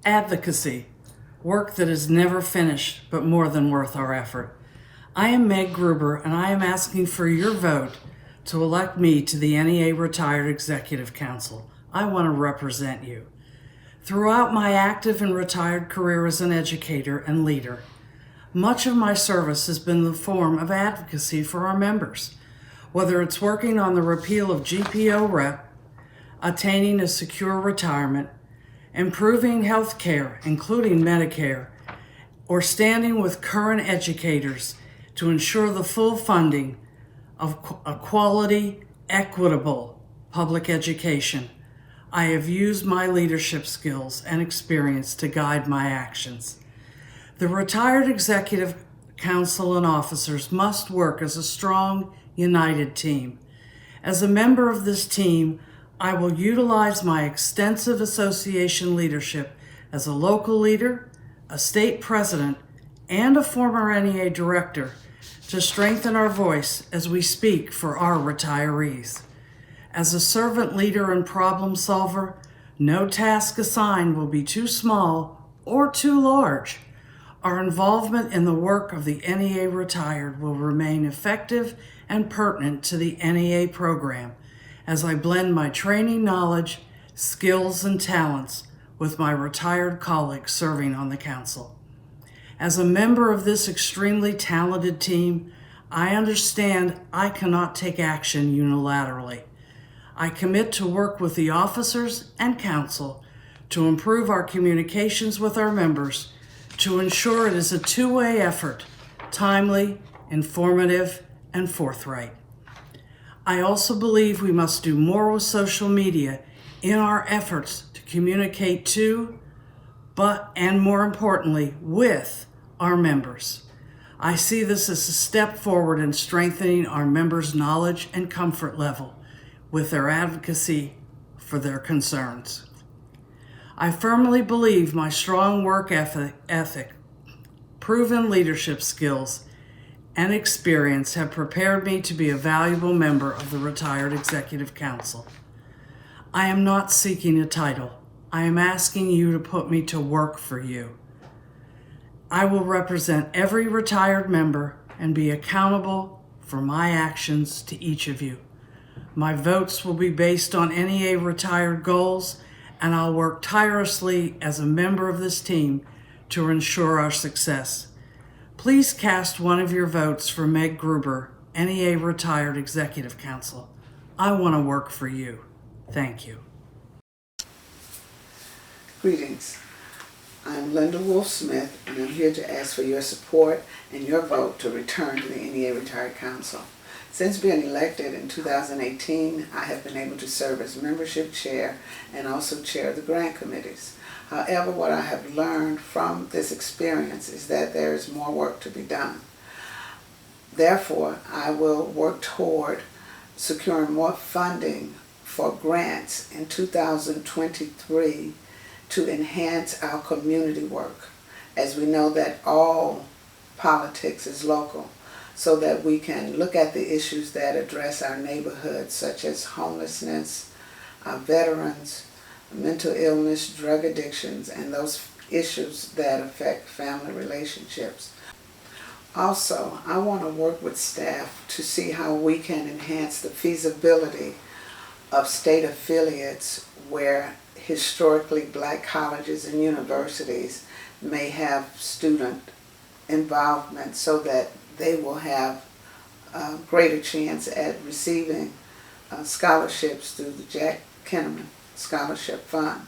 Advocacy, work that is never finished but more than worth our effort. I am Meg GRUBER, and I am asking for your vote to elect me to the NEA Retired Executive Council. I want to represent you. Throughout my active and retired career as an educator and leader, much of my service has been in the form of advocacy for our members, whether it's working on the repeal of GPO REP, attaining a secure retirement, improving health care, including Medicare, or standing with current educators to ensure the full funding of a quality, equitable public education. I have used my leadership skills and experience to guide my actions. The Retired Executive Council and officers must work as a strong, united team. As a member of this team, I will utilize my extensive association leadership as a local leader, a state president, and a former NEA director to strengthen our voice as we speak for our retirees. As a servant leader and problem solver, no task assigned will be too small or too large. Our involvement in the work of the NEA Retired will remain effective and pertinent to the NEA program as I blend my training knowledge, skills, and talents with my retired colleagues serving on the council. As a member of this extremely talented team, I understand I cannot take action unilaterally. I commit to work with the officers and council to improve our communications with our members to ensure it is a two-way effort, timely, informative, and forthright. I also believe we must do more with social media in our efforts to communicate to, and more importantly, with our members. I see this as a step forward in strengthening our members' knowledge and comfort level with their advocacy for their concerns. I firmly believe my strong work ethic, proven leadership skills, and experience have prepared me to be a valuable member of the Retired Executive Council. I am not seeking a title. I am asking you to put me to work for you. I will represent every retired member and be accountable for my actions to each of you. My votes will be based on NEA Retired goals, and I'll work tirelessly as a member of this team to ensure our success. Please cast one of your votes for Meg GRUBER, NEA Retired Executive Council. I want to work for you. Thank you. Greetings. I'm Lynda Wolf-Smith, and I'm here to ask for your support and your vote to return to the NEA Retired Council. Since being elected in 2018, I have been able to serve as membership chair and also chair the grant committees. However, what I have learned from this experience is that there is more work to be done. Therefore, I will work toward securing more funding for grants in 2023 to enhance our community work, as we know that all politics is local, so that we can look at the issues that address our neighborhoods, such as homelessness, our veterans, mental illness, drug addictions, and those issues that affect family relationships. Also, I want to work with staff to see how we can enhance the feasibility of state affiliates where historically black colleges and universities may have student involvement, so that they will have a greater chance at receiving scholarships through the Jack Kenneman Scholarship Fund.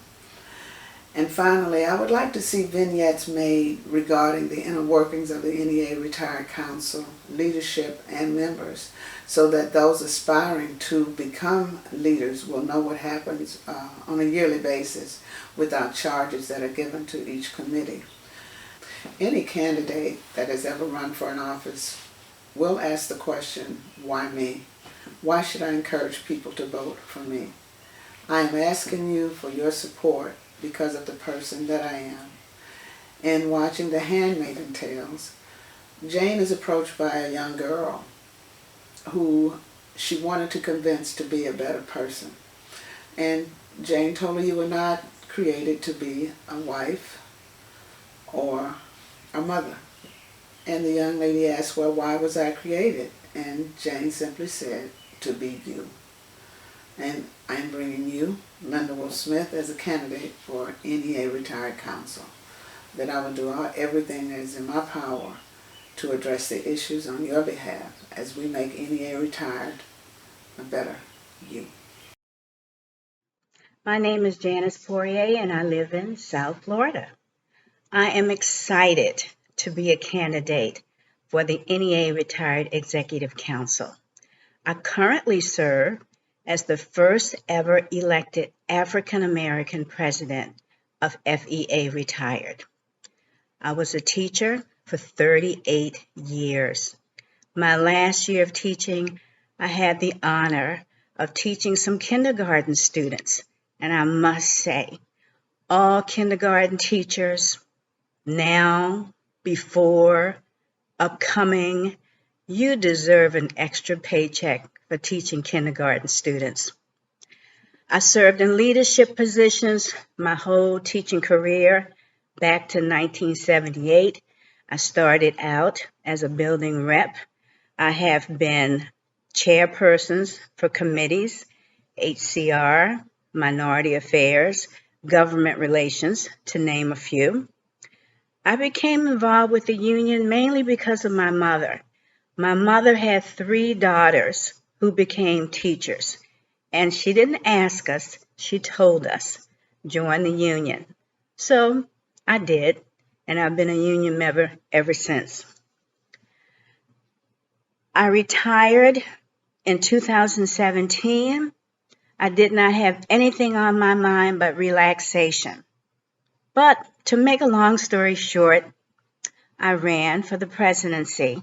And finally, I would like to see vignettes made regarding the inner workings of the NEA Retired Council, leadership, and members, so that those aspiring to become leaders will know what happens on a yearly basis with our charges that are given to each committee. Any candidate that has ever run for an office will ask the question, why me? Why should I encourage people to vote for me? I am asking you for your support because of the person that I am. In watching The Handmaid's Tales, Jane is approached by a young girl who she wanted to convince to be a better person. And Jane told her, you will not created to be a wife or a mother. And the young lady asked, well, why was I created? And Jane simply said, to be you. And I'm bringing you, Lynda Wolf Smith, as a candidate for NEA Retired Council. That I will do everything that is in my power to address the issues on your behalf as we make NEA Retired a better you. My name is Janice POIRIER and I live in South Florida. I am excited to be a candidate for the NEA Retired Executive Council. I currently serve as the first ever elected African American president of FEA Retired. I was a teacher for 38 years. My last year of teaching, I had the honor of teaching some kindergarten students. And I must say, all kindergarten teachers, now, before, upcoming, you deserve an extra paycheck for teaching kindergarten students. I served in leadership positions my whole teaching career back to 1978. I started out as a building rep. I have been chairpersons for committees, HCR, Minority Affairs, Government Relations, to name a few. I became involved with the union mainly because of my mother. My mother had 3 daughters who became teachers, and she didn't ask us, she told us, join the union. So I did, and I've been a union member ever since. I retired in 2017. I did not have anything on my mind but relaxation. But to make a long story short, I ran for the presidency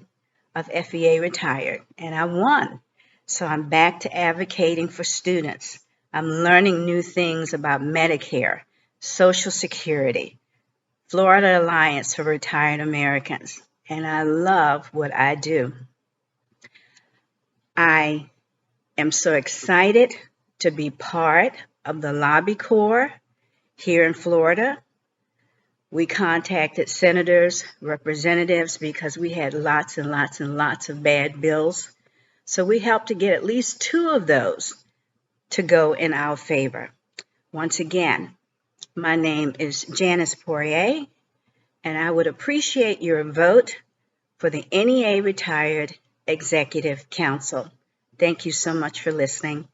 of FEA Retired, and I won. So I'm back to advocating for students. I'm learning new things about Medicare, Social Security, Florida Alliance for Retired Americans, and I love what I do. I am so excited to be part of the lobby corps here in Florida. We contacted senators, representatives, because we had lots and lots and lots of bad bills. So we helped to get at least 2 of those to go in our favor. Once again, my name is Janice POIRIER, and I would appreciate your vote for the NEA Retired Executive Council. Thank you so much for listening.